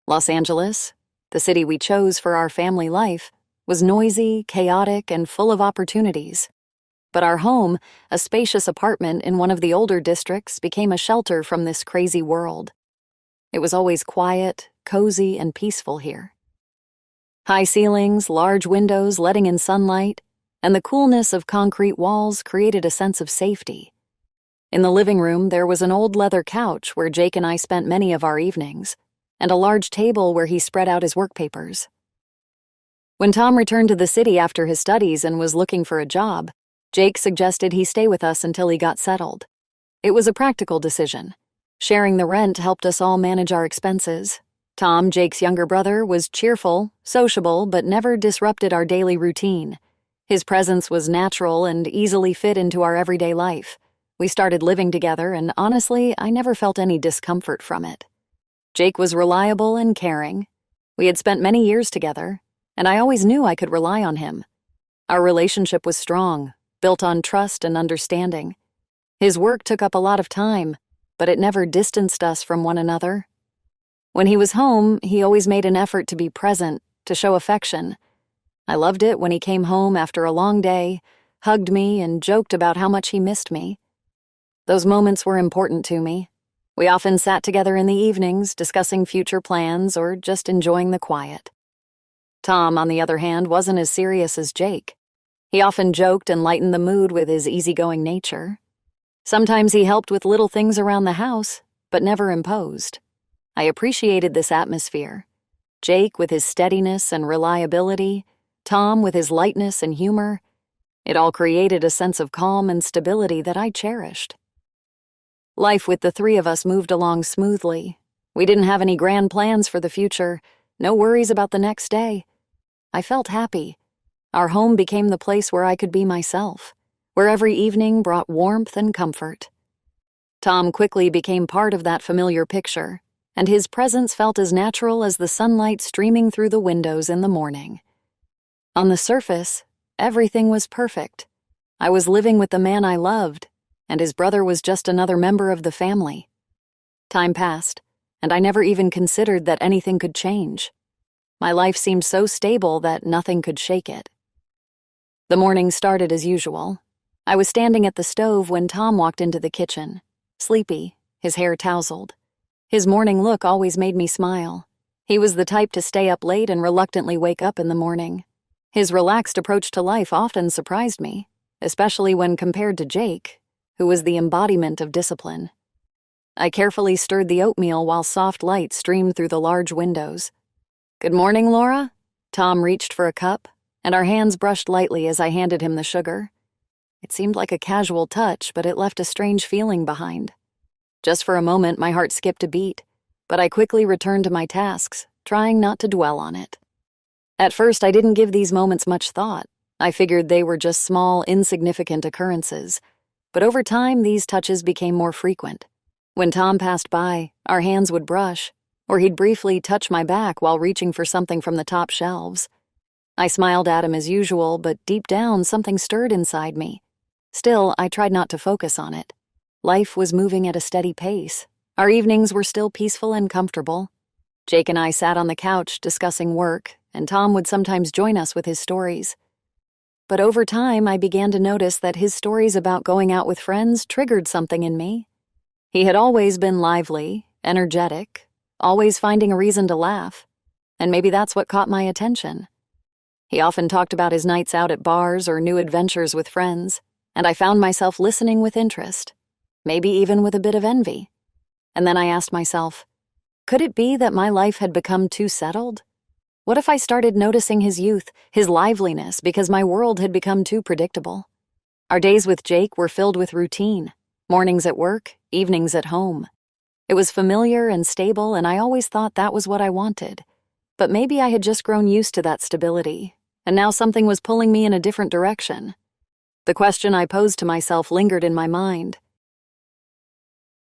Los Angeles, the city we chose for our family life, was noisy, chaotic, and full of opportunities. But our home, a spacious apartment in one of the older districts, became a shelter from this crazy world. It was always quiet, cozy, and peaceful here. High ceilings, large windows letting in sunlight, and the coolness of concrete walls created a sense of safety. In the living room, there was an old leather couch where Jake and I spent many of our evenings, and a large table where he spread out his work papers. When Tom returned to the city after his studies and was looking for a job, Jake suggested he stay with us until he got settled. It was a practical decision. Sharing the rent helped us all manage our expenses. Tom, Jake's younger brother, was cheerful, sociable, but never disrupted our daily routine. His presence was natural and easily fit into our everyday life. We started living together, and honestly, I never felt any discomfort from it. Jake was reliable and caring. We had spent many years together, and I always knew I could rely on him. Our relationship was strong, built on trust and understanding. His work took up a lot of time, but it never distanced us from one another. When he was home, he always made an effort to be present, to show affection. I loved it when he came home after a long day, hugged me, and joked about how much he missed me. Those moments were important to me. We often sat together in the evenings, discussing future plans or just enjoying the quiet. Tom, on the other hand, wasn't as serious as Jake. He often joked and lightened the mood with his easygoing nature. Sometimes he helped with little things around the house, but never imposed. I appreciated this atmosphere. Jake with his steadiness and reliability, Tom with his lightness and humor. It all created a sense of calm and stability that I cherished. Life with the three of us moved along smoothly. We didn't have any grand plans for the future, no worries about the next day. I felt happy. Our home became the place where I could be myself, where every evening brought warmth and comfort. Tom quickly became part of that familiar picture, and his presence felt as natural as the sunlight streaming through the windows in the morning. On the surface, everything was perfect. I was living with the man I loved, and his brother was just another member of the family. Time passed, and I never even considered that anything could change. My life seemed so stable that nothing could shake it. The morning started as usual. I was standing at the stove when Tom walked into the kitchen, sleepy, his hair tousled. His morning look always made me smile. He was the type to stay up late and reluctantly wake up in the morning. His relaxed approach to life often surprised me, especially when compared to Jake, who was the embodiment of discipline. I carefully stirred the oatmeal while soft light streamed through the large windows. "Good morning, Laura." Tom reached for a cup, and our hands brushed lightly as I handed him the sugar. It seemed like a casual touch, but it left a strange feeling behind. Just for a moment, my heart skipped a beat, but I quickly returned to my tasks, trying not to dwell on it. At first, I didn't give these moments much thought. I figured they were just small, insignificant occurrences. But over time, these touches became more frequent. When Tom passed by, our hands would brush, or he'd briefly touch my back while reaching for something from the top shelves. I smiled at him as usual, but deep down, something stirred inside me. Still, I tried not to focus on it. Life was moving at a steady pace. Our evenings were still peaceful and comfortable. Jake and I sat on the couch discussing work, and Tom would sometimes join us with his stories. But over time, I began to notice that his stories about going out with friends triggered something in me. He had always been lively, energetic, always finding a reason to laugh, and maybe that's what caught my attention. He often talked about his nights out at bars or new adventures with friends, and I found myself listening with interest, maybe even with a bit of envy. And then I asked myself, could it be that my life had become too settled? What if I started noticing his youth, his liveliness, because my world had become too predictable? Our days with Jake were filled with routine, mornings at work, evenings at home. It was familiar and stable, and I always thought that was what I wanted. But maybe I had just grown used to that stability, and now something was pulling me in a different direction. The question I posed to myself lingered in my mind.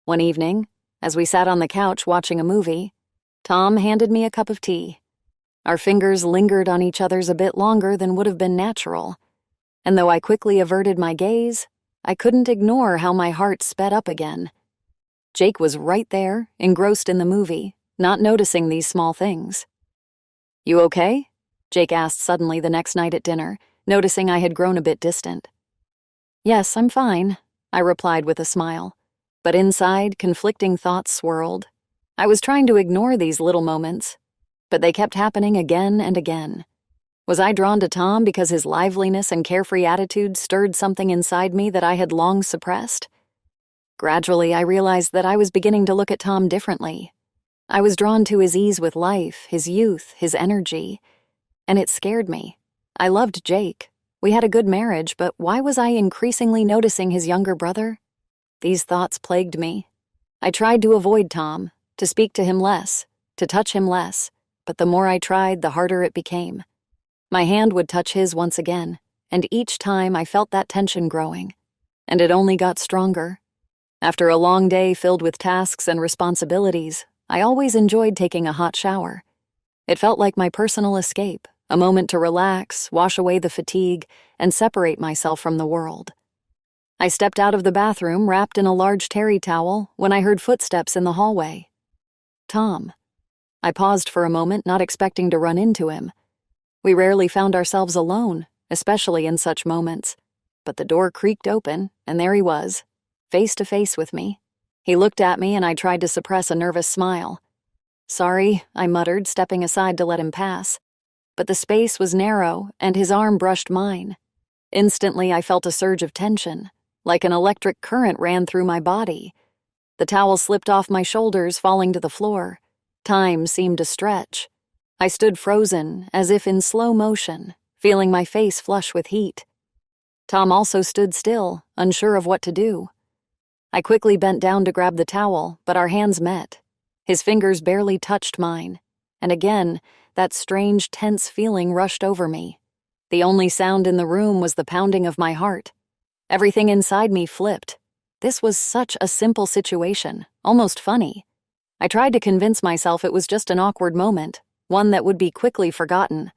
One evening, as we sat on the couch watching a movie, Tom handed me a cup of tea. Our fingers lingered on each other's a bit longer than would have been natural, and though I quickly averted my gaze, I couldn't ignore how my heart sped up again. Jake was right there, engrossed in the movie, not noticing these small things. "You okay?" Jake asked suddenly the next night at dinner, noticing I had grown a bit distant. "Yes, I'm fine," I replied with a smile. But inside, conflicting thoughts swirled. I was trying to ignore these little moments, but they kept happening again and again. Was I drawn to Tom because his liveliness and carefree attitude stirred something inside me that I had long suppressed? Gradually, I realized that I was beginning to look at Tom differently. I was drawn to his ease with life, his youth, his energy, and it scared me. I loved Jake. We had a good marriage, but why was I increasingly noticing his younger brother? These thoughts plagued me. I tried to avoid Tom, to speak to him less, to touch him less, but the more I tried, the harder it became. My hand would touch his once again, and each time I felt that tension growing, and it only got stronger. After a long day filled with tasks and responsibilities, I always enjoyed taking a hot shower. It felt like my personal escape, a moment to relax, wash away the fatigue, and separate myself from the world. I stepped out of the bathroom wrapped in a large terry towel when I heard footsteps in the hallway. Tom. I paused for a moment, not expecting to run into him. We rarely found ourselves alone, especially in such moments. But the door creaked open, and there he was, face to face with me. He looked at me, and I tried to suppress a nervous smile. "Sorry," I muttered, stepping aside to let him pass. But the space was narrow, and his arm brushed mine. Instantly, I felt a surge of tension, like an electric current ran through my body. The towel slipped off my shoulders, falling to the floor. Time seemed to stretch. I stood frozen, as if in slow motion, feeling my face flush with heat. Tom also stood still, unsure of what to do. I quickly bent down to grab the towel, but our hands met. His fingers barely touched mine, and again, that strange, tense feeling rushed over me. The only sound in the room was the pounding of my heart. Everything inside me flipped. This was such a simple situation, almost funny. I tried to convince myself it was just an awkward moment, one that would be quickly forgotten.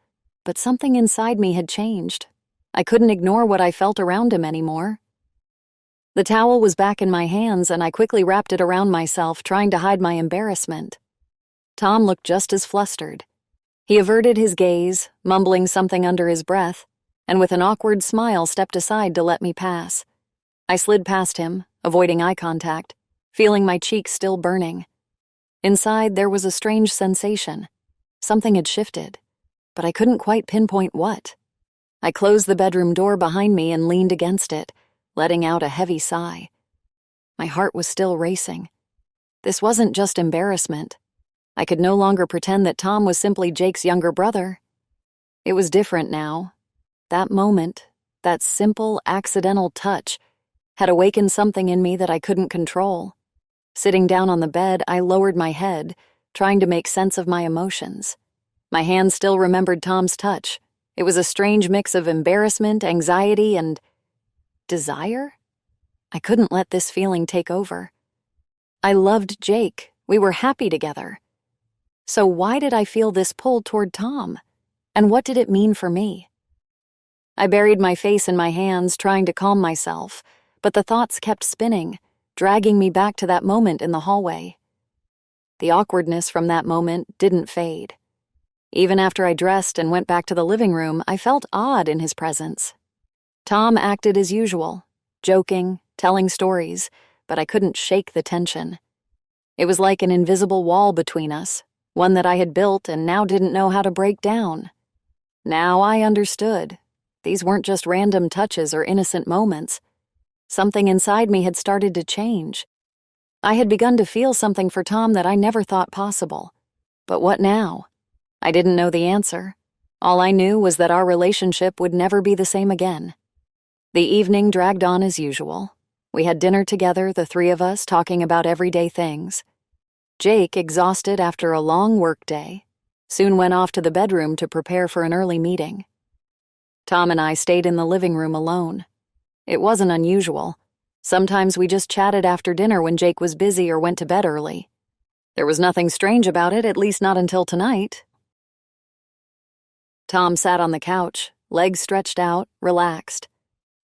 But something inside me had changed. I couldn't ignore what I felt around him anymore. The towel was back in my hands, and I quickly wrapped it around myself, trying to hide my embarrassment. Tom looked just as flustered. He averted his gaze, mumbling something under his breath, and with an awkward smile stepped aside to let me pass. I slid past him, avoiding eye contact, feeling my cheeks still burning. Inside, there was a strange sensation. Something had shifted, but I couldn't quite pinpoint what. I closed the bedroom door behind me and leaned against it, letting out a heavy sigh. My heart was still racing. This wasn't just embarrassment. I could no longer pretend that Tom was simply Jake's younger brother. It was different now. That moment, that simple, accidental touch, had awakened something in me that I couldn't control. Sitting down on the bed, I lowered my head, trying to make sense of my emotions. My hand still remembered Tom's touch. It was a strange mix of embarrassment, anxiety, and desire? I couldn't let this feeling take over. I loved Jake. We were happy together. So why did I feel this pull toward Tom? And what did it mean for me? I buried my face in my hands, trying to calm myself, but the thoughts kept spinning, dragging me back to that moment in the hallway. The awkwardness from that moment didn't fade. Even after I dressed and went back to the living room, I felt odd in his presence. Tom acted as usual, joking, telling stories, but I couldn't shake the tension. It was like an invisible wall between us, one that I had built and now didn't know how to break down. Now I understood. These weren't just random touches or innocent moments. Something inside me had started to change. I had begun to feel something for Tom that I never thought possible. But what now? I didn't know the answer. All I knew was that our relationship would never be the same again. The evening dragged on as usual. We had dinner together, the three of us, talking about everyday things. Jake, exhausted after a long workday, soon went off to the bedroom to prepare for an early meeting. Tom and I stayed in the living room alone. It wasn't unusual. Sometimes we just chatted after dinner when Jake was busy or went to bed early. There was nothing strange about it, at least not until tonight. Tom sat on the couch, legs stretched out, relaxed.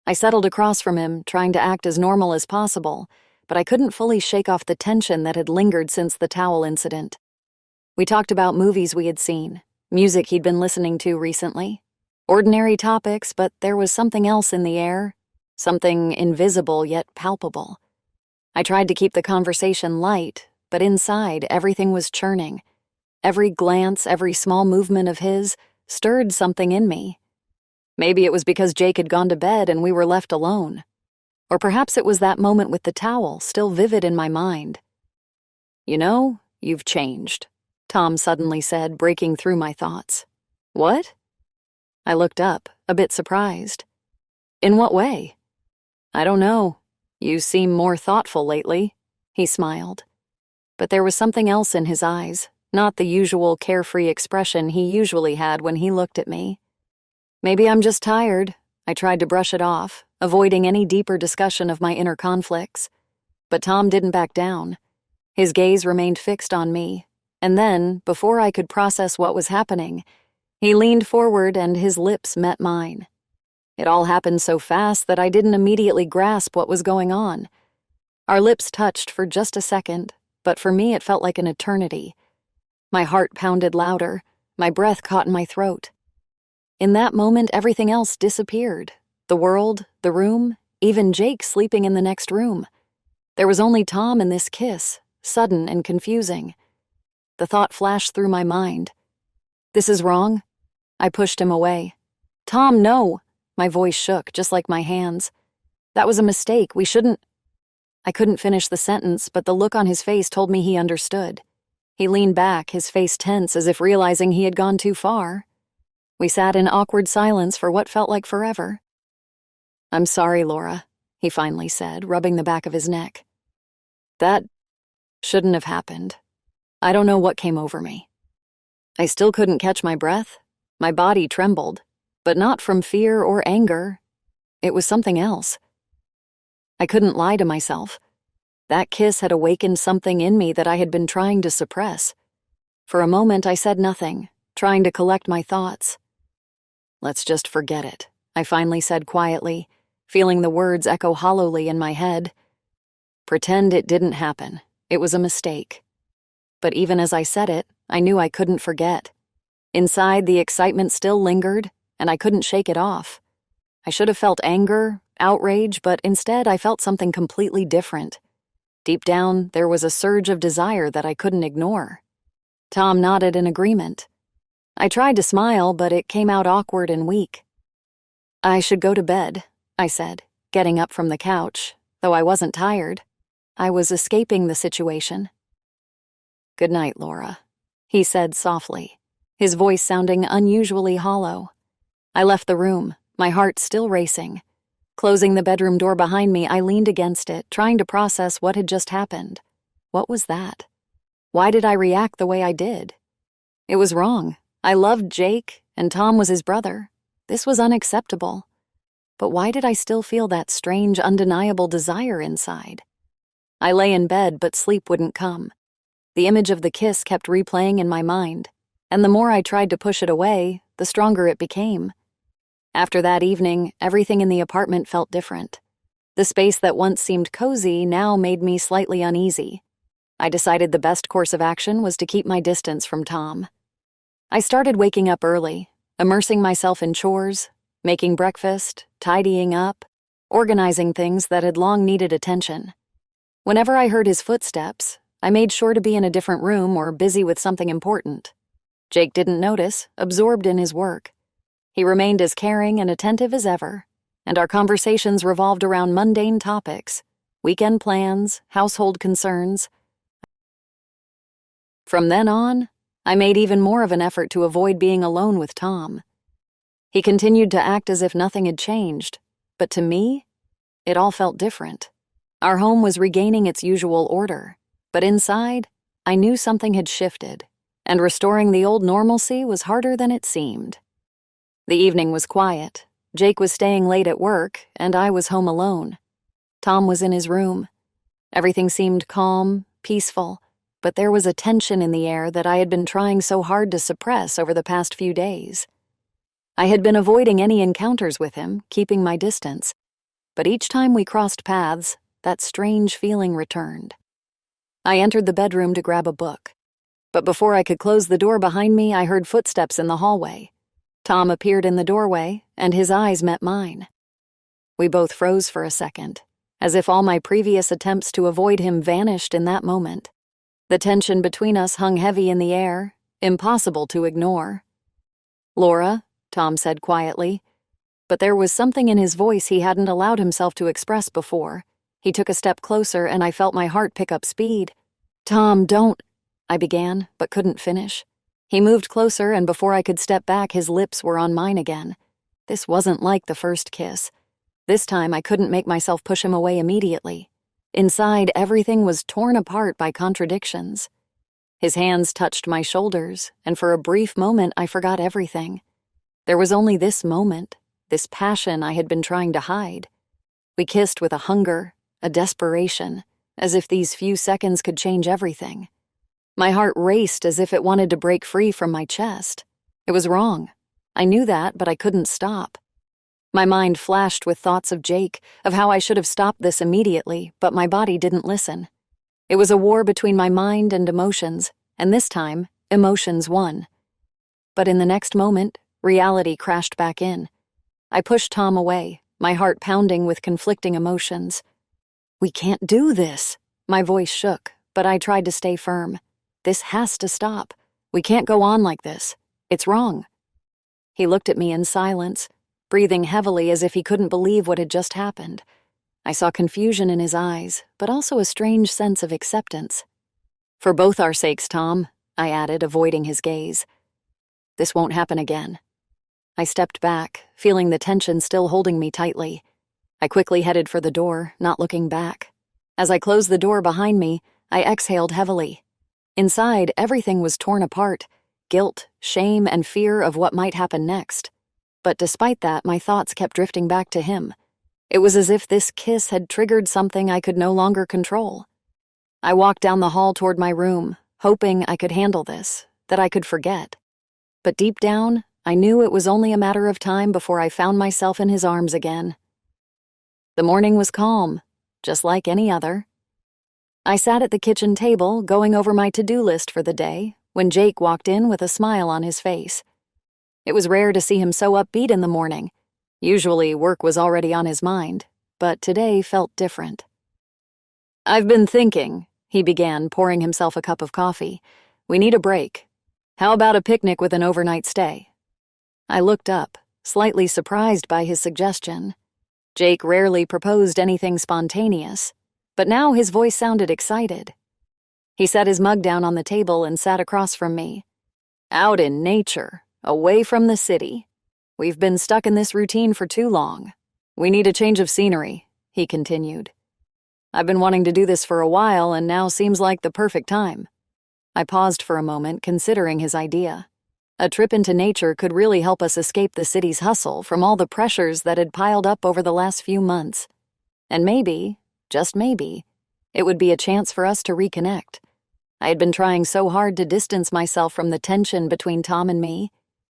I settled across from him, trying to act as normal as possible, but I couldn't fully shake off the tension that had lingered since the towel incident. We talked about movies we had seen, music he'd been listening to recently. Ordinary topics, but there was something else in the air, something invisible yet palpable. I tried to keep the conversation light, but inside everything was churning. Every glance, every small movement of his stirred something in me. Maybe it was because Jake had gone to bed and we were left alone. Or perhaps it was that moment with the towel, still vivid in my mind. "You know, you've changed," Tom suddenly said, breaking through my thoughts. "What?" I looked up, a bit surprised. "In what way?" "I don't know. You seem more thoughtful lately," he smiled. But there was something else in his eyes, not the usual carefree expression he usually had when he looked at me. "Maybe I'm just tired." I tried to brush it off, avoiding any deeper discussion of my inner conflicts. But Tom didn't back down. His gaze remained fixed on me, and then, before I could process what was happening, he leaned forward and his lips met mine. It all happened so fast that I didn't immediately grasp what was going on. Our lips touched for just a second, but for me it felt like an eternity. My heart pounded louder, my breath caught in my throat. In that moment, everything else disappeared. The world, the room, even Jake sleeping in the next room. There was only Tom and this kiss, sudden and confusing. The thought flashed through my mind. "This is wrong." I pushed him away. "Tom, no!" My voice shook, just like my hands. "That was a mistake. We shouldn't—" I couldn't finish the sentence, but the look on his face told me he understood. He leaned back, his face tense as if realizing he had gone too far. We sat in awkward silence for what felt like forever. "I'm sorry, Laura," he finally said, rubbing the back of his neck. "That shouldn't have happened. I don't know what came over me." I still couldn't catch my breath. My body trembled, but not from fear or anger. It was something else. I couldn't lie to myself. That kiss had awakened something in me that I had been trying to suppress. For a moment, I said nothing, trying to collect my thoughts. "Let's just forget it," I finally said quietly, feeling the words echo hollowly in my head. "Pretend it didn't happen. It was a mistake." But even as I said it, I knew I couldn't forget. Inside, the excitement still lingered, and I couldn't shake it off. I should have felt anger, outrage, but instead I felt something completely different. Deep down, there was a surge of desire that I couldn't ignore. Tom nodded in agreement. I tried to smile, but it came out awkward and weak. "I should go to bed," I said, getting up from the couch, though I wasn't tired. I was escaping the situation. "Good night, Laura," he said softly, his voice sounding unusually hollow. I left the room, my heart still racing. Closing the bedroom door behind me, I leaned against it, trying to process what had just happened. What was that? Why did I react the way I did? It was wrong. I loved Jake, and Tom was his brother. This was unacceptable. But why did I still feel that strange, undeniable desire inside? I lay in bed, but sleep wouldn't come. The image of the kiss kept replaying in my mind, and the more I tried to push it away, the stronger it became. After that evening, everything in the apartment felt different. The space that once seemed cozy now made me slightly uneasy. I decided the best course of action was to keep my distance from Tom. I started waking up early, immersing myself in chores, making breakfast, tidying up, organizing things that had long needed attention. Whenever I heard his footsteps, I made sure to be in a different room or busy with something important. Jake didn't notice, absorbed in his work. He remained as caring and attentive as ever, and our conversations revolved around mundane topics, weekend plans, household concerns. From then on, I made even more of an effort to avoid being alone with Tom. He continued to act as if nothing had changed, but to me, it all felt different. Our home was regaining its usual order, but inside, I knew something had shifted, and restoring the old normalcy was harder than it seemed. The evening was quiet. Jake was staying late at work, and I was home alone. Tom was in his room. Everything seemed calm, peaceful, but there was a tension in the air that I had been trying so hard to suppress over the past few days. I had been avoiding any encounters with him, keeping my distance, but each time we crossed paths, that strange feeling returned. I entered the bedroom to grab a book. But before I could close the door behind me, I heard footsteps in the hallway. Tom appeared in the doorway, and his eyes met mine. We both froze for a second, as if all my previous attempts to avoid him vanished in that moment. The tension between us hung heavy in the air, impossible to ignore. "Laura," Tom said quietly, but there was something in his voice he hadn't allowed himself to express before. He took a step closer, and I felt my heart pick up speed. "Tom, don't," I began, but couldn't finish. He moved closer, and before I could step back, his lips were on mine again. This wasn't like the first kiss. This time, I couldn't make myself push him away immediately. Inside, everything was torn apart by contradictions. His hands touched my shoulders, and for a brief moment, I forgot everything. There was only this moment, this passion I had been trying to hide. We kissed with a hunger, a desperation, as if these few seconds could change everything. My heart raced as if it wanted to break free from my chest. It was wrong. I knew that, but I couldn't stop. My mind flashed with thoughts of Jake, of how I should have stopped this immediately, but my body didn't listen. It was a war between my mind and emotions, and this time, emotions won. But in the next moment, reality crashed back in. I pushed Tom away, my heart pounding with conflicting emotions. "We can't do this." My voice shook, but I tried to stay firm. "This has to stop. We can't go on like this. It's wrong." He looked at me in silence, breathing heavily as if he couldn't believe what had just happened. I saw confusion in his eyes, but also a strange sense of acceptance. "For both our sakes, Tom," I added, avoiding his gaze. "This won't happen again." I stepped back, feeling the tension still holding me tightly. I quickly headed for the door, not looking back. As I closed the door behind me, I exhaled heavily. Inside, everything was torn apart, guilt, shame, and fear of what might happen next. But despite that, my thoughts kept drifting back to him. It was as if this kiss had triggered something I could no longer control. I walked down the hall toward my room, hoping I could handle this, that I could forget. But deep down, I knew it was only a matter of time before I found myself in his arms again. The morning was calm, just like any other. I sat at the kitchen table, going over my to-do list for the day, when Jake walked in with a smile on his face. It was rare to see him so upbeat in the morning. Usually, work was already on his mind, but today felt different. "I've been thinking," he began, pouring himself a cup of coffee. "We need a break. How about a picnic with an overnight stay?" I looked up, slightly surprised by his suggestion. Jake rarely proposed anything spontaneous, but now his voice sounded excited. He set his mug down on the table and sat across from me. "Out in nature, away from the city. We've been stuck in this routine for too long. We need a change of scenery," he continued. "I've been wanting to do this for a while, and now seems like the perfect time." I paused for a moment, considering his idea. A trip into nature could really help us escape the city's hustle from all the pressures that had piled up over the last few months. And maybe, just maybe, it would be a chance for us to reconnect. I had been trying so hard to distance myself from the tension between Tom and me,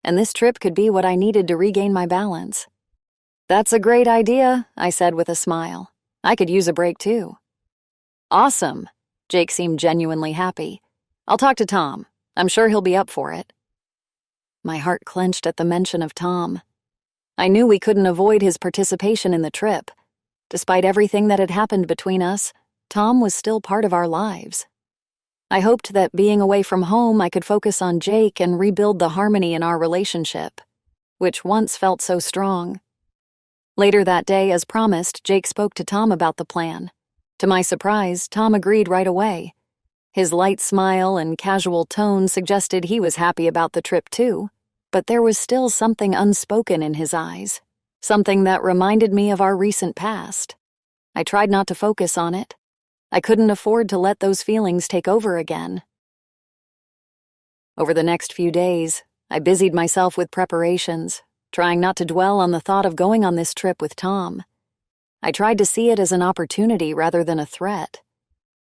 and this trip could be what I needed to regain my balance. "That's a great idea," I said with a smile. "I could use a break too." "Awesome." Jake seemed genuinely happy. "I'll talk to Tom. I'm sure he'll be up for it." My heart clenched at the mention of Tom. I knew we couldn't avoid his participation in the trip. Despite everything that had happened between us, Tom was still part of our lives. I hoped that being away from home, I could focus on Jake and rebuild the harmony in our relationship, which once felt so strong. Later that day, as promised, Jake spoke to Tom about the plan. To my surprise, Tom agreed right away. His light smile and casual tone suggested he was happy about the trip too, but there was still something unspoken in his eyes, something that reminded me of our recent past. I tried not to focus on it. I couldn't afford to let those feelings take over again. Over the next few days, I busied myself with preparations, trying not to dwell on the thought of going on this trip with Tom. I tried to see it as an opportunity rather than a threat.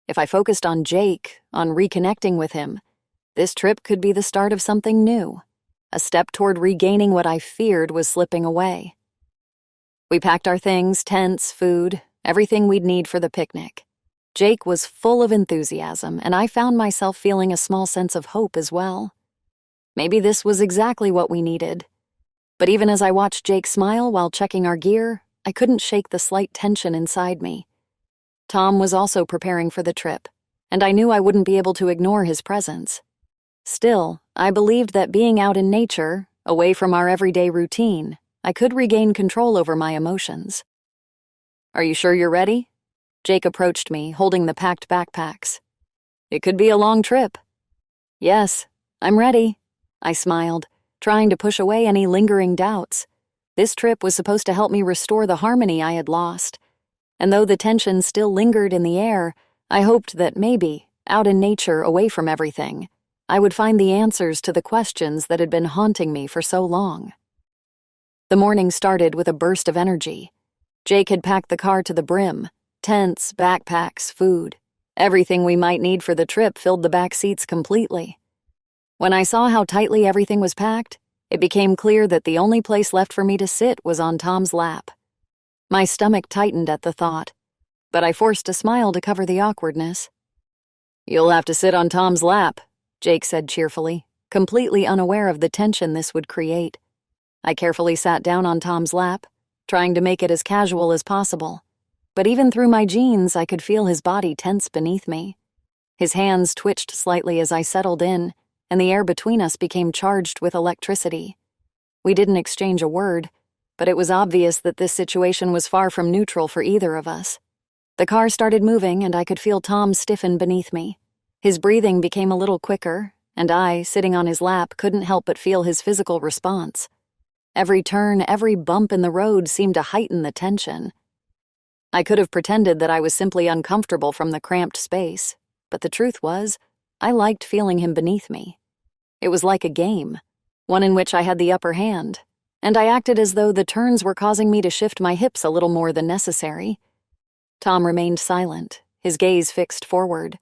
If I focused on Jake, on reconnecting with him, this trip could be the start of something new, a step toward regaining what I feared was slipping away. We packed our things, tents, food, everything we'd need for the picnic. Jake was full of enthusiasm, and I found myself feeling a small sense of hope as well. Maybe this was exactly what we needed. But even as I watched Jake smile while checking our gear, I couldn't shake the slight tension inside me. Tom was also preparing for the trip, and I knew I wouldn't be able to ignore his presence. Still, I believed that being out in nature, away from our everyday routine, I could regain control over my emotions. "Are you sure you're ready?" Jake approached me, holding the packed backpacks. "It could be a long trip." "Yes, I'm ready," I smiled, trying to push away any lingering doubts. This trip was supposed to help me restore the harmony I had lost. And though the tension still lingered in the air, I hoped that maybe, out in nature, away from everything, I would find the answers to the questions that had been haunting me for so long. The morning started with a burst of energy. Jake had packed the car to the brim. Tents, backpacks, food. Everything we might need for the trip filled the back seats completely. When I saw how tightly everything was packed, it became clear that the only place left for me to sit was on Tom's lap. My stomach tightened at the thought, but I forced a smile to cover the awkwardness. "You'll have to sit on Tom's lap," Jake said cheerfully, completely unaware of the tension this would create. I carefully sat down on Tom's lap, trying to make it as casual as possible. But even through my jeans, I could feel his body tense beneath me. His hands twitched slightly as I settled in, and the air between us became charged with electricity. We didn't exchange a word, but it was obvious that this situation was far from neutral for either of us. The car started moving, and I could feel Tom stiffen beneath me. His breathing became a little quicker, and I, sitting on his lap, couldn't help but feel his physical response. Every turn, every bump in the road seemed to heighten the tension. I could have pretended that I was simply uncomfortable from the cramped space, but the truth was, I liked feeling him beneath me. It was like a game, one in which I had the upper hand, and I acted as though the turns were causing me to shift my hips a little more than necessary. Tom remained silent, his gaze fixed forward,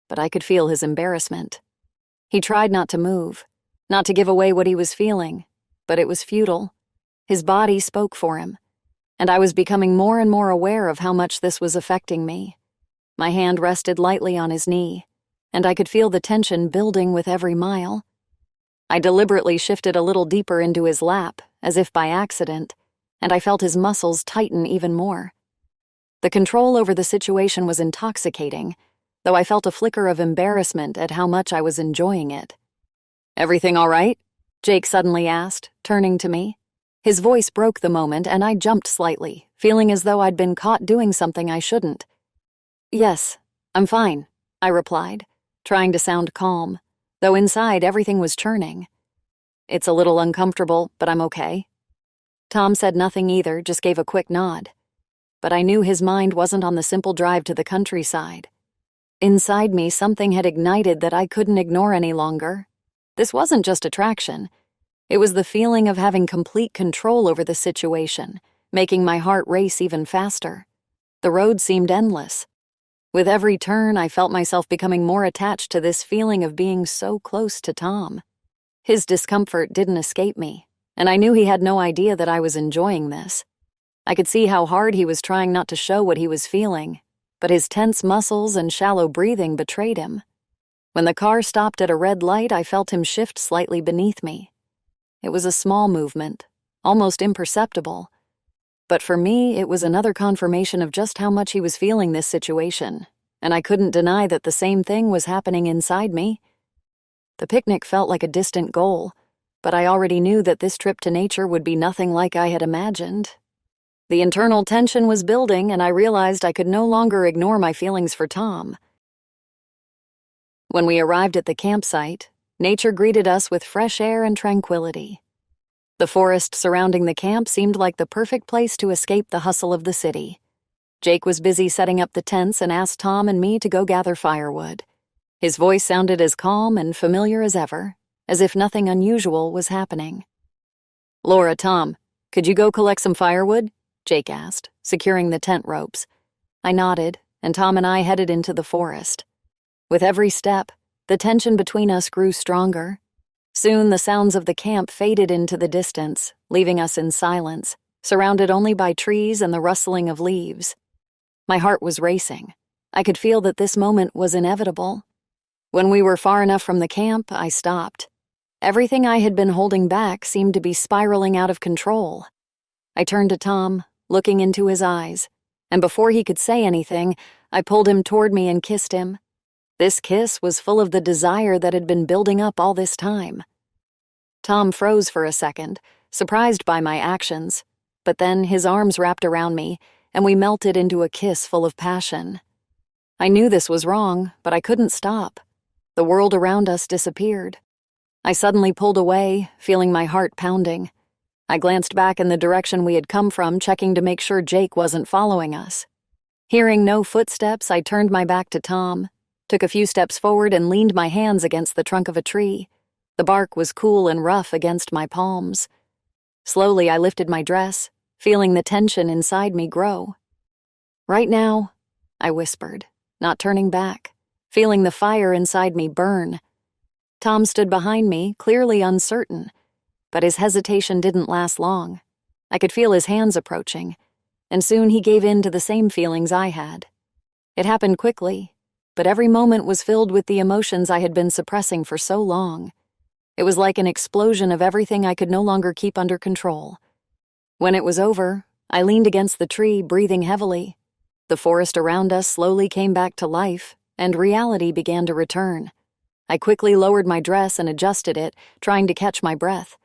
but I could feel his embarrassment. He tried not to move, not to give away what he was feeling, but it was futile. His body spoke for him, and I was becoming more and more aware of how much this was affecting me. My hand rested lightly on his knee, and I could feel the tension building with every mile. I deliberately shifted a little deeper into his lap, as if by accident, and I felt his muscles tighten even more. The control over the situation was intoxicating, though I felt a flicker of embarrassment at how much I was enjoying it. "Everything all right?" Jake suddenly asked, turning to me. His voice broke the moment, and I jumped slightly, feeling as though I'd been caught doing something I shouldn't. "Yes, I'm fine," I replied, trying to sound calm, though inside everything was churning. "It's a little uncomfortable, but I'm okay." Tom said nothing either, just gave a quick nod. But I knew his mind wasn't on the simple drive to the countryside. Inside me, something had ignited that I couldn't ignore any longer. This wasn't just attraction. It was the feeling of having complete control over the situation, making my heart race even faster. The road seemed endless. With every turn, I felt myself becoming more attached to this feeling of being so close to Tom. His discomfort didn't escape me, and I knew he had no idea that I was enjoying this. I could see how hard he was trying not to show what he was feeling, but his tense muscles and shallow breathing betrayed him. When the car stopped at a red light, I felt him shift slightly beneath me. It was a small movement, almost imperceptible. But for me, it was another confirmation of just how much he was feeling this situation, and I couldn't deny that the same thing was happening inside me. The picnic felt like a distant goal, but I already knew that this trip to nature would be nothing like I had imagined. The internal tension was building, and I realized I could no longer ignore my feelings for Tom. When we arrived at the campsite, nature greeted us with fresh air and tranquility. The forest surrounding the camp seemed like the perfect place to escape the hustle of the city. Jake was busy setting up the tents and asked Tom and me to go gather firewood. His voice sounded as calm and familiar as ever, as if nothing unusual was happening. "Laura, Tom, could you go collect some firewood?" Jake asked, securing the tent ropes. I nodded, and Tom and I headed into the forest. With every step, the tension between us grew stronger. Soon the sounds of the camp faded into the distance, leaving us in silence, surrounded only by trees and the rustling of leaves. My heart was racing. I could feel that this moment was inevitable. When we were far enough from the camp, I stopped. Everything I had been holding back seemed to be spiraling out of control. I turned to Tom, looking into his eyes, and before he could say anything, I pulled him toward me and kissed him. This kiss was full of the desire that had been building up all this time. Tom froze for a second, surprised by my actions, but then his arms wrapped around me, and we melted into a kiss full of passion. I knew this was wrong, but I couldn't stop. The world around us disappeared. I suddenly pulled away, feeling my heart pounding. I glanced back in the direction we had come from, checking to make sure Jake wasn't following us. Hearing no footsteps, I turned my back to Tom, took a few steps forward and leaned my hands against the trunk of a tree. The bark was cool and rough against my palms. Slowly, I lifted my dress, feeling the tension inside me grow. "Right now," I whispered, not turning back, feeling the fire inside me burn. Tom stood behind me, clearly uncertain, but his hesitation didn't last long. I could feel his hands approaching, and soon he gave in to the same feelings I had. It happened quickly, but every moment was filled with the emotions I had been suppressing for so long. It was like an explosion of everything I could no longer keep under control. When it was over, I leaned against the tree, breathing heavily. The forest around us slowly came back to life, and reality began to return. I quickly lowered my dress and adjusted it, trying to catch my breath.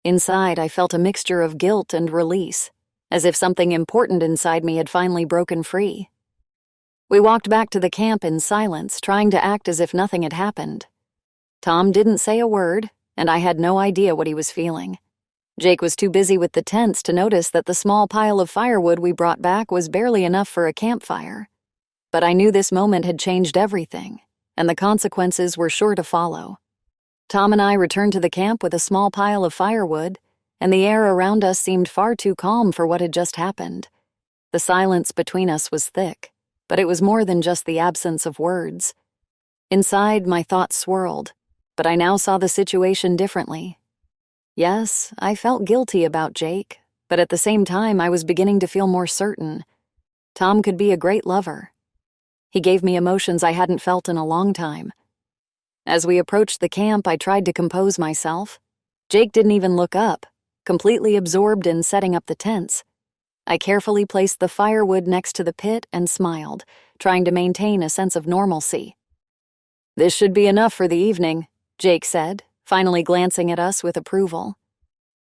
Inside, I felt a mixture of guilt and release, as if something important inside me had finally broken free. We walked back to the camp in silence, trying to act as if nothing had happened. Tom didn't say a word, and I had no idea what he was feeling. Jake was too busy with the tents to notice that the small pile of firewood we brought back was barely enough for a campfire. But I knew this moment had changed everything, and the consequences were sure to follow. Tom and I returned to the camp with a small pile of firewood, and the air around us seemed far too calm for what had just happened. The silence between us was thick, but it was more than just the absence of words. Inside, my thoughts swirled, but I now saw the situation differently. Yes, I felt guilty about Jake, but at the same time I was beginning to feel more certain. Tom could be a great lover. He gave me emotions I hadn't felt in a long time. As we approached the camp, I tried to compose myself. Jake didn't even look up, completely absorbed in setting up the tents. I carefully placed the firewood next to the pit and smiled, trying to maintain a sense of normalcy. "This should be enough for the evening," Jake said, finally glancing at us with approval.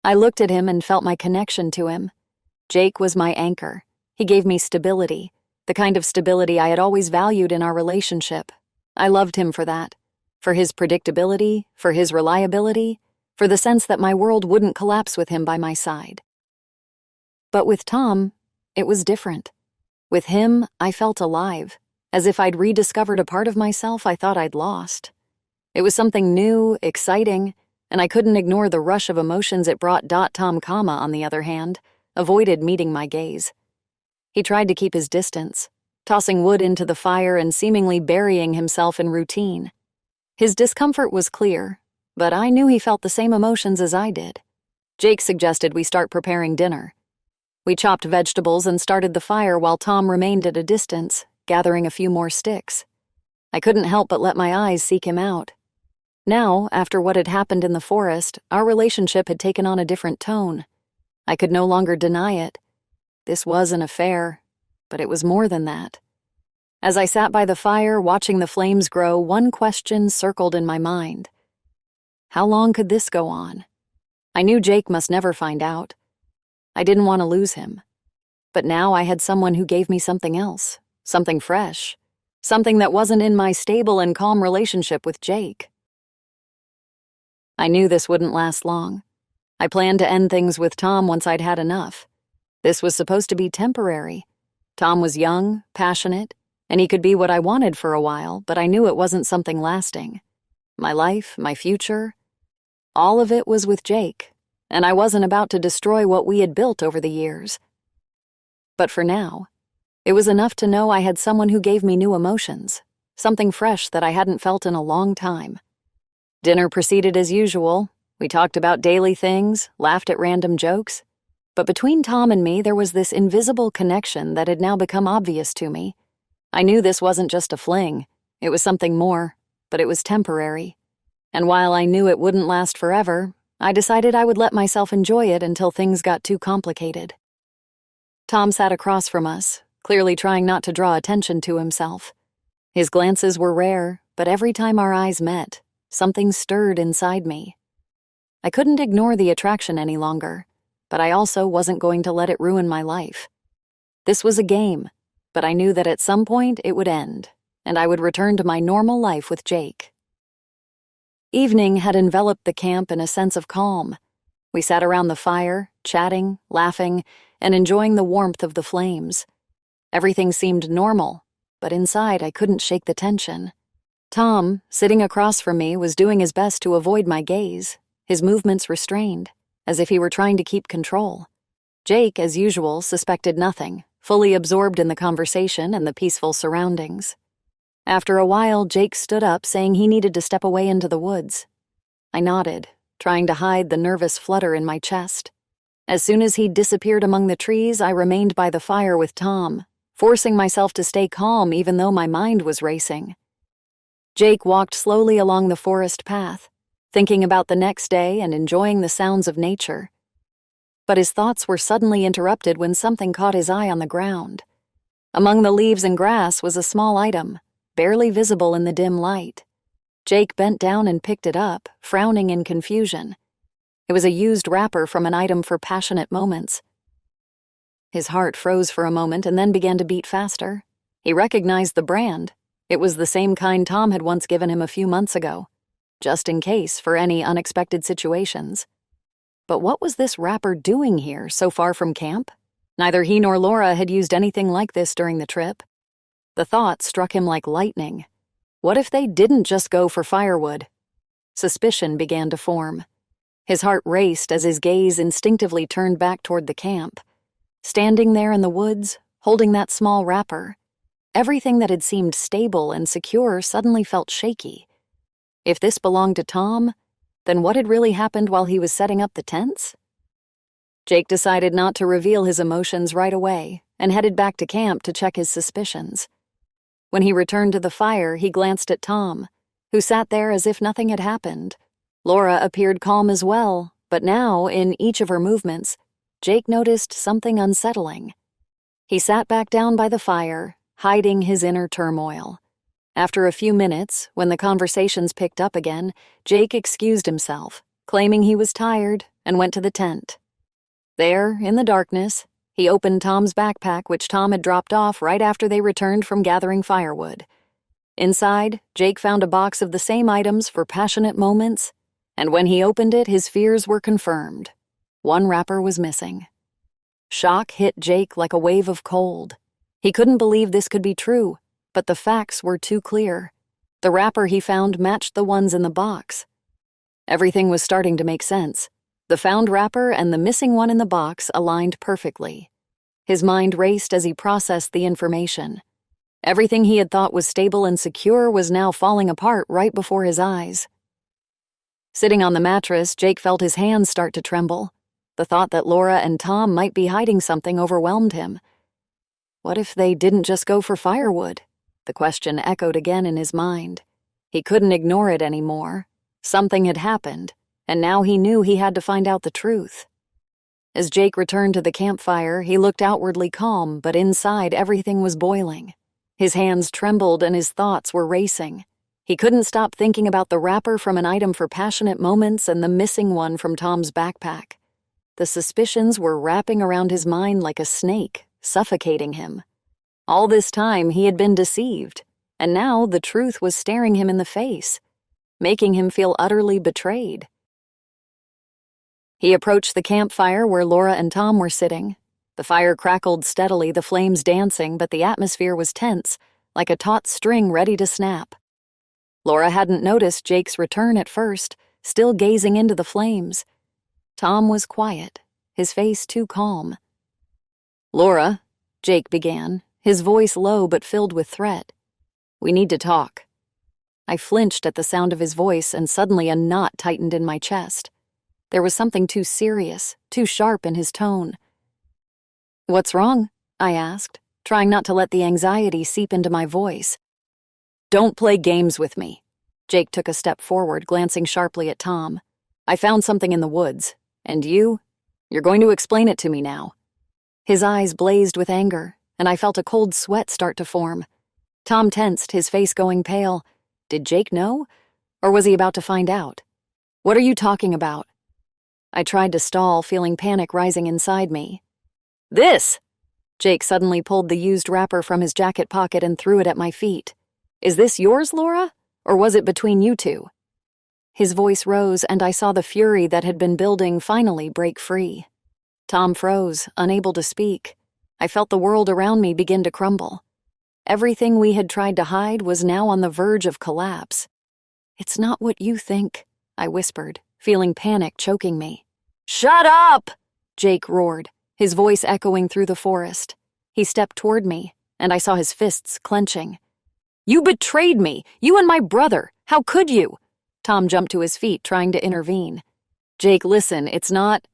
I looked at him and felt my connection to him. Jake was my anchor. He gave me stability, the kind of stability I had always valued in our relationship. I loved him for that, for his predictability, for his reliability, for the sense that my world wouldn't collapse with him by my side. But with Tom, it was different. With him, I felt alive, as if I'd rediscovered a part of myself I thought I'd lost. It was something new, exciting, and I couldn't ignore the rush of emotions it brought. Tom, on the other hand, avoided meeting my gaze. He tried to keep his distance, tossing wood into the fire and seemingly burying himself in routine. His discomfort was clear, but I knew he felt the same emotions as I did. Jake suggested we start preparing dinner. We chopped vegetables and started the fire while Tom remained at a distance, gathering a few more sticks. I couldn't help but let my eyes seek him out. Now, after what had happened in the forest, our relationship had taken on a different tone. I could no longer deny it. This was an affair, but it was more than that. As I sat by the fire, watching the flames grow, one question circled in my mind. How long could this go on? I knew Jake must never find out. I didn't want to lose him. But now I had someone who gave me something else, something fresh, something that wasn't in my stable and calm relationship with Jake. I knew this wouldn't last long. I planned to end things with Tom once I'd had enough. This was supposed to be temporary. Tom was young, passionate, and he could be what I wanted for a while, but I knew it wasn't something lasting. My life, my future, all of it was with Jake, and I wasn't about to destroy what we had built over the years. But for now, it was enough to know I had someone who gave me new emotions, something fresh that I hadn't felt in a long time. Dinner proceeded as usual. We talked about daily things, laughed at random jokes. But between Tom and me, there was this invisible connection that had now become obvious to me. I knew this wasn't just a fling. It was something more, but it was temporary. And while I knew it wouldn't last forever, I decided I would let myself enjoy it until things got too complicated. Tom sat across from us, clearly trying not to draw attention to himself. His glances were rare, but every time our eyes met, something stirred inside me. I couldn't ignore the attraction any longer, but I also wasn't going to let it ruin my life. This was a game, but I knew that at some point it would end, and I would return to my normal life with Jake. Evening had enveloped the camp in a sense of calm. We sat around the fire, chatting, laughing, and enjoying the warmth of the flames. Everything seemed normal, but inside I couldn't shake the tension. Tom, sitting across from me, was doing his best to avoid my gaze, his movements restrained, as if he were trying to keep control. Jake, as usual, suspected nothing, fully absorbed in the conversation and the peaceful surroundings. After a while, Jake stood up, saying he needed to step away into the woods. I nodded, trying to hide the nervous flutter in my chest. As soon as he disappeared among the trees, I remained by the fire with Tom, forcing myself to stay calm even though my mind was racing. Jake walked slowly along the forest path, thinking about the next day and enjoying the sounds of nature. But his thoughts were suddenly interrupted when something caught his eye on the ground. Among the leaves and grass was a small item, barely visible in the dim light. Jake bent down and picked it up, frowning in confusion. It was a used wrapper from an item for passionate moments. His heart froze for a moment and then began to beat faster. He recognized the brand. It was the same kind Tom had once given him a few months ago, just in case for any unexpected situations. But what was this wrapper doing here, so far from camp? Neither he nor Laura had used anything like this during the trip. The thought struck him like lightning. What if they didn't just go for firewood? Suspicion began to form. His heart raced as his gaze instinctively turned back toward the camp. Standing there in the woods, holding that small wrapper, everything that had seemed stable and secure suddenly felt shaky. If this belonged to Tom, then what had really happened while he was setting up the tents? Jake decided not to reveal his emotions right away and headed back to camp to check his suspicions. When he returned to the fire, he glanced at Tom, who sat there as if nothing had happened. Laura appeared calm as well, but now, in each of her movements, Jake noticed something unsettling. He sat back down by the fire, hiding his inner turmoil. After a few minutes, when the conversations picked up again, Jake excused himself, claiming he was tired, and went to the tent. There, in the darkness, he opened Tom's backpack, which Tom had dropped off right after they returned from gathering firewood. Inside, Jake found a box of the same items for passionate moments, and when he opened it, his fears were confirmed. One wrapper was missing. Shock hit Jake like a wave of cold. He couldn't believe this could be true, but the facts were too clear. The wrapper he found matched the ones in the box. Everything was starting to make sense. The found wrapper and the missing one in the box aligned perfectly. His mind raced as he processed the information. Everything he had thought was stable and secure was now falling apart right before his eyes. Sitting on the mattress, Jake felt his hands start to tremble. The thought that Laura and Tom might be hiding something overwhelmed him. What if they didn't just go for firewood? The question echoed again in his mind. He couldn't ignore it anymore. Something had happened, and now he knew he had to find out the truth. As Jake returned to the campfire, he looked outwardly calm, but inside everything was boiling. His hands trembled and his thoughts were racing. He couldn't stop thinking about the wrapper from an item for passionate moments and the missing one from Tom's backpack. The suspicions were wrapping around his mind like a snake, suffocating him. All this time he had been deceived, and now the truth was staring him in the face, making him feel utterly betrayed. He approached the campfire where Laura and Tom were sitting. The fire crackled steadily, the flames dancing, but the atmosphere was tense, like a taut string ready to snap. Laura hadn't noticed Jake's return at first, still gazing into the flames. Tom was quiet, his face too calm. "Laura," Jake began, his voice low but filled with threat. "We need to talk." I flinched at the sound of his voice, and suddenly a knot tightened in my chest. There was something too serious, too sharp in his tone. "What's wrong?" I asked, trying not to let the anxiety seep into my voice. "Don't play games with me." Jake took a step forward, glancing sharply at Tom. "I found something in the woods. And you're going to explain it to me now." His eyes blazed with anger, and I felt a cold sweat start to form. Tom tensed, his face going pale. Did Jake know? Or was he about to find out? "What are you talking about?" I tried to stall, feeling panic rising inside me. "This!" Jake suddenly pulled the used wrapper from his jacket pocket and threw it at my feet. "Is this yours, Laura? Or was it between you two?" His voice rose, and I saw the fury that had been building finally break free. Tom froze, unable to speak. I felt the world around me begin to crumble. Everything we had tried to hide was now on the verge of collapse. "It's not what you think," I whispered, feeling panic choking me. "Shut up!" Jake roared, his voice echoing through the forest. He stepped toward me, and I saw his fists clenching. "You betrayed me! You and my brother! How could you?" Tom jumped to his feet, trying to intervene. "Jake, listen, it's not—"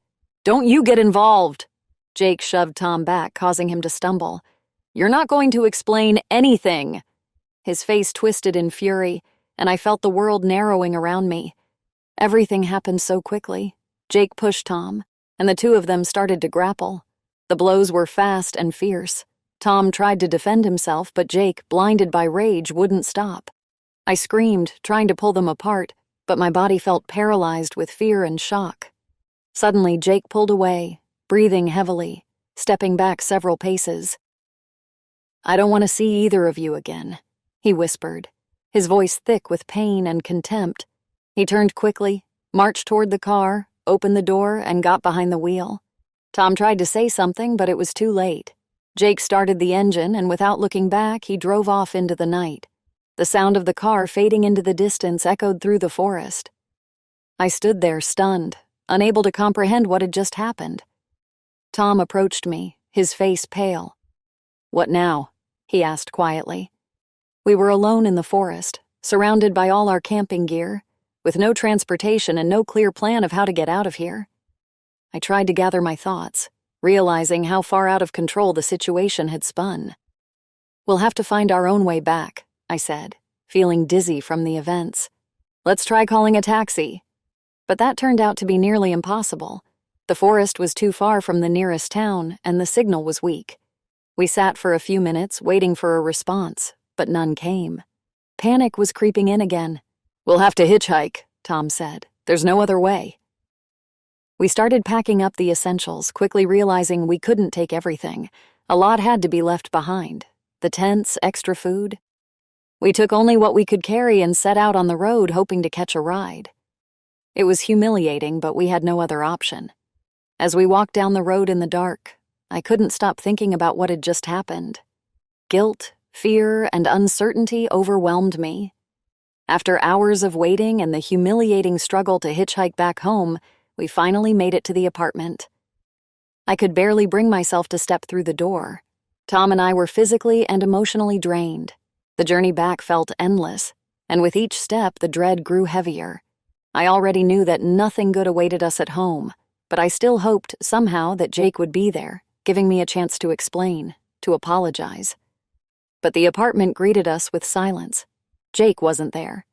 "Don't you get involved!" Jake shoved Tom back, causing him to stumble. "You're not going to explain anything." His face twisted in fury, and I felt the world narrowing around me. Everything happened so quickly. Jake pushed Tom, and the two of them started to grapple. The blows were fast and fierce. Tom tried to defend himself, but Jake, blinded by rage, wouldn't stop. I screamed, trying to pull them apart, but my body felt paralyzed with fear and shock. Suddenly, Jake pulled away, breathing heavily, stepping back several paces. "I don't want to see either of you again," he whispered, his voice thick with pain and contempt. He turned quickly, marched toward the car, opened the door, and got behind the wheel. Tom tried to say something, but it was too late. Jake started the engine, and without looking back, he drove off into the night. The sound of the car fading into the distance echoed through the forest. I stood there, stunned, unable to comprehend what had just happened. Tom approached me, his face pale. "What now?" he asked quietly. We were alone in the forest, surrounded by all our camping gear, with no transportation and no clear plan of how to get out of here. I tried to gather my thoughts, realizing how far out of control the situation had spun. "We'll have to find our own way back," I said, feeling dizzy from the events. "Let's try calling a taxi." But that turned out to be nearly impossible. The forest was too far from the nearest town, and the signal was weak. We sat for a few minutes, waiting for a response, but none came. Panic was creeping in again. "We'll have to hitchhike," Tom said. "There's no other way." We started packing up the essentials, quickly realizing we couldn't take everything. A lot had to be left behind. The tents, extra food. We took only what we could carry and set out on the road, hoping to catch a ride. It was humiliating, but we had no other option. As we walked down the road in the dark, I couldn't stop thinking about what had just happened. Guilt, fear, and uncertainty overwhelmed me. After hours of waiting and the humiliating struggle to hitchhike back home, we finally made it to the apartment. I could barely bring myself to step through the door. Tom and I were physically and emotionally drained. The journey back felt endless, and with each step, the dread grew heavier. I already knew that nothing good awaited us at home, but I still hoped somehow that Jake would be there, giving me a chance to explain, to apologize. But the apartment greeted us with silence. Jake wasn't there.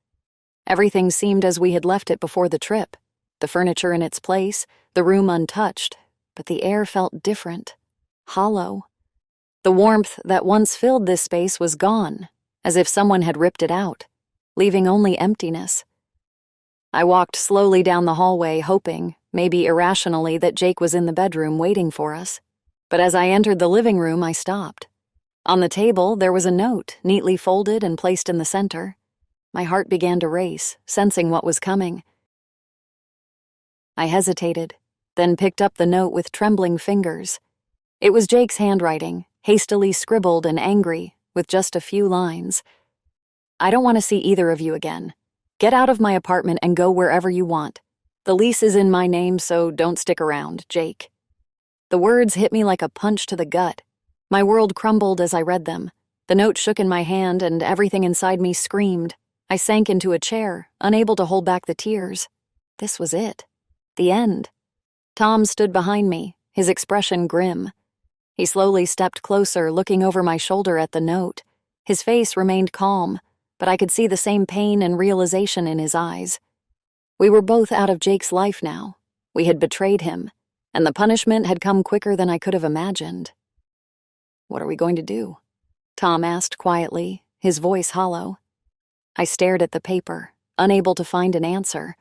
Everything seemed as we had left it before the trip. The furniture in its place, the room untouched, but the air felt different, hollow. The warmth that once filled this space was gone, as if someone had ripped it out, leaving only emptiness. I walked slowly down the hallway, hoping, maybe irrationally, that Jake was in the bedroom waiting for us. But as I entered the living room, I stopped. On the table, there was a note, neatly folded and placed in the center. My heart began to race, sensing what was coming. I hesitated, then picked up the note with trembling fingers. It was Jake's handwriting, hastily scribbled and angry, with just a few lines. "I don't want to see either of you again. Get out of my apartment and go wherever you want. The lease is in my name, so don't stick around, Jake." The words hit me like a punch to the gut. My world crumbled as I read them. The note shook in my hand, and everything inside me screamed. I sank into a chair, unable to hold back the tears. This was it. The end. Tom stood behind me, his expression grim. He slowly stepped closer, looking over my shoulder at the note. His face remained calm, but I could see the same pain and realization in his eyes. We were both out of Jake's life now. We had betrayed him, and the punishment had come quicker than I could have imagined. "What are we going to do?" Tom asked quietly, his voice hollow. I stared at the paper, unable to find an answer.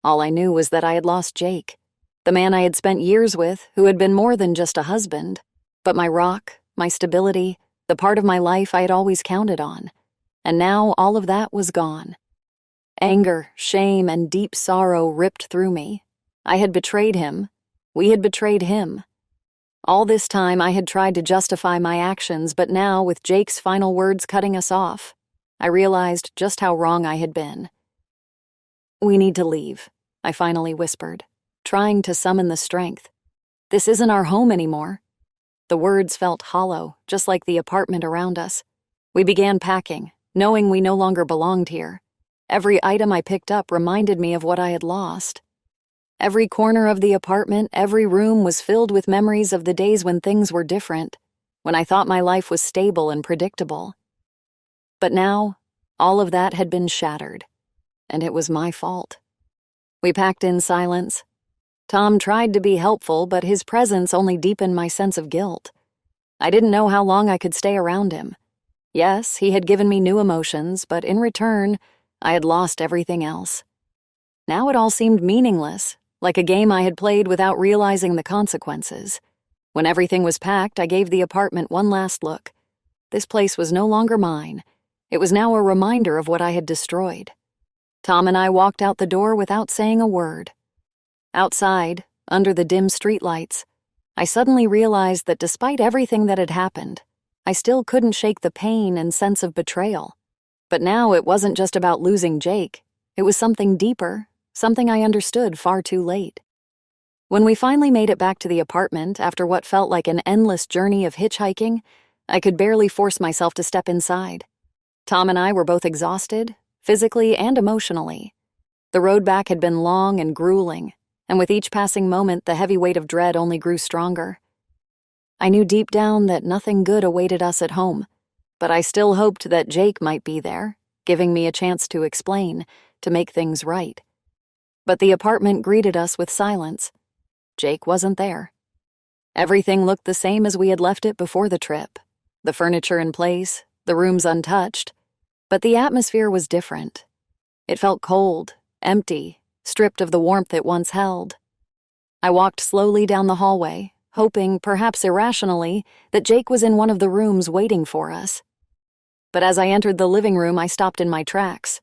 All I knew was that I had lost Jake, the man I had spent years with, who had been more than just a husband, but my rock, my stability, the part of my life I had always counted on. And now all of that was gone. Anger, shame, and deep sorrow ripped through me. I had betrayed him. We had betrayed him. All this time I had tried to justify my actions, but now, with Jake's final words cutting us off, I realized just how wrong I had been. "We need to leave," I finally whispered, trying to summon the strength. "This isn't our home anymore." The words felt hollow, just like the apartment around us. We began packing, knowing we no longer belonged here. Every item I picked up reminded me of what I had lost. Every corner of the apartment, every room was filled with memories of the days when things were different, when I thought my life was stable and predictable. But now, all of that had been shattered, and it was my fault. We packed in silence. Tom tried to be helpful, but his presence only deepened my sense of guilt. I didn't know how long I could stay around him. Yes, he had given me new emotions, but in return, I had lost everything else. Now it all seemed meaningless, like a game I had played without realizing the consequences. When everything was packed, I gave the apartment one last look. This place was no longer mine. It was now a reminder of what I had destroyed. Tom and I walked out the door without saying a word. Outside, under the dim streetlights, I suddenly realized that despite everything that had happened, I still couldn't shake the pain and sense of betrayal. But now it wasn't just about losing Jake. It was something deeper, something I understood far too late. When we finally made it back to the apartment after what felt like an endless journey of hitchhiking, I could barely force myself to step inside. Tom and I were both exhausted, physically and emotionally. The road back had been long and grueling, and with each passing moment, the heavy weight of dread only grew stronger. I knew deep down that nothing good awaited us at home, but I still hoped that Jake might be there, giving me a chance to explain, to make things right. But the apartment greeted us with silence. Jake wasn't there. Everything looked the same as we had left it before the trip. The furniture in place, the rooms untouched, but the atmosphere was different. It felt cold, empty, stripped of the warmth it once held. I walked slowly down the hallway, hoping, perhaps irrationally, that Jake was in one of the rooms waiting for us. But as I entered the living room, I stopped in my tracks.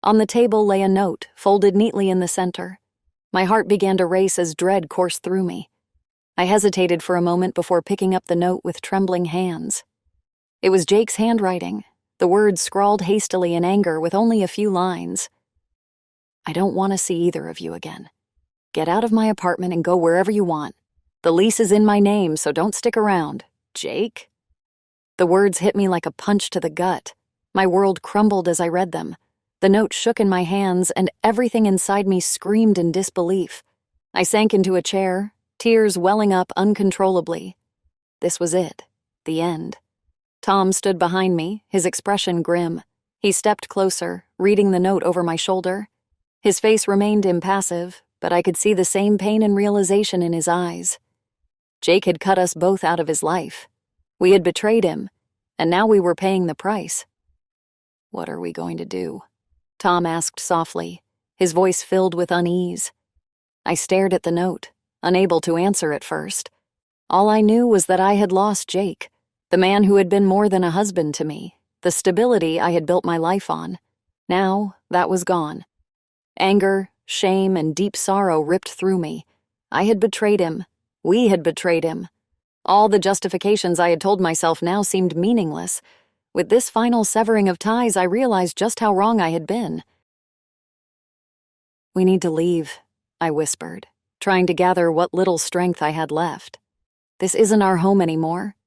On the table lay a note, folded neatly in the center. My heart began to race as dread coursed through me. I hesitated for a moment before picking up the note with trembling hands. It was Jake's handwriting, the words scrawled hastily in anger with only a few lines. "I don't want to see either of you again. Get out of my apartment and go wherever you want. The lease is in my name, so don't stick around. Jake?" The words hit me like a punch to the gut. My world crumbled as I read them. The note shook in my hands, and everything inside me screamed in disbelief. I sank into a chair, tears welling up uncontrollably. This was it, the end. Tom stood behind me, his expression grim. He stepped closer, reading the note over my shoulder. His face remained impassive, but I could see the same pain and realization in his eyes. Jake had cut us both out of his life. We had betrayed him, and now we were paying the price. "What are we going to do?" Tom asked softly, his voice filled with unease. I stared at the note, unable to answer at first. All I knew was that I had lost Jake, the man who had been more than a husband to me, the stability I had built my life on. Now, that was gone. Anger, shame, and deep sorrow ripped through me. I had betrayed him. We had betrayed him. All the justifications I had told myself now seemed meaningless. With this final severing of ties, I realized just how wrong I had been. "We need to leave," I whispered, trying to gather what little strength I had left. "This isn't our home anymore."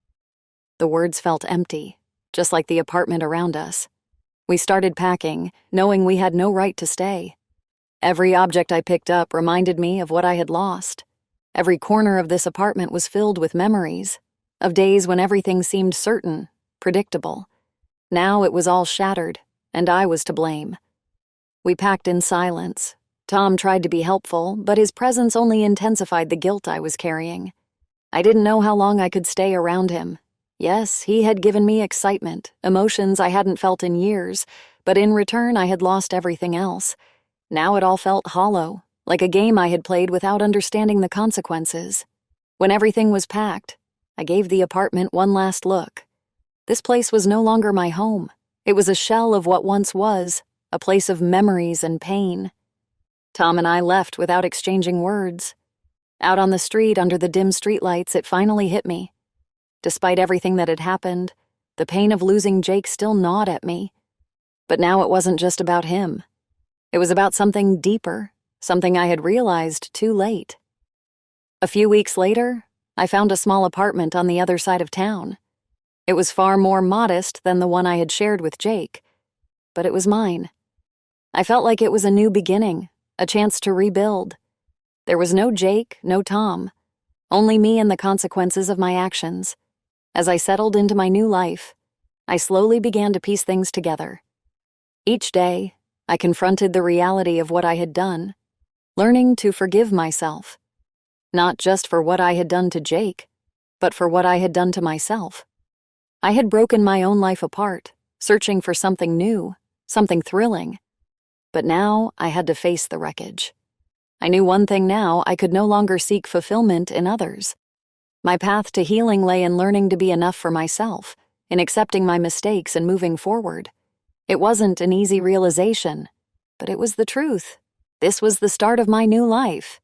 The words felt empty, just like the apartment around us. We started packing, knowing we had no right to stay. Every object I picked up reminded me of what I had lost. Every corner of this apartment was filled with memories. of days when everything seemed certain, predictable. Now it was all shattered, and I was to blame. We packed in silence. Tom tried to be helpful, but his presence only intensified the guilt I was carrying. I didn't know how long I could stay around him. Yes, he had given me excitement, emotions I hadn't felt in years, but in return I had lost everything else. Now it all felt hollow, like a game I had played without understanding the consequences. When everything was packed, I gave the apartment one last look. This place was no longer my home. It was a shell of what once was, a place of memories and pain. Tom and I left without exchanging words. Out on the street under the dim streetlights, it finally hit me. Despite everything that had happened, the pain of losing Jake still gnawed at me. But now it wasn't just about him. It was about something deeper, something I had realized too late. A few weeks later, I found a small apartment on the other side of town. It was far more modest than the one I had shared with Jake, but it was mine. I felt like it was a new beginning, a chance to rebuild. There was no Jake, no Tom, only me and the consequences of my actions. As I settled into my new life, I slowly began to piece things together. Each day, I confronted the reality of what I had done, learning to forgive myself, not just for what I had done to Jake, but for what I had done to myself. I had broken my own life apart, searching for something new, something thrilling. But now I had to face the wreckage. I knew one thing now: I could no longer seek fulfillment in others. My path to healing lay in learning to be enough for myself, in accepting my mistakes and moving forward. It wasn't an easy realization, but it was the truth. This was the start of my new life.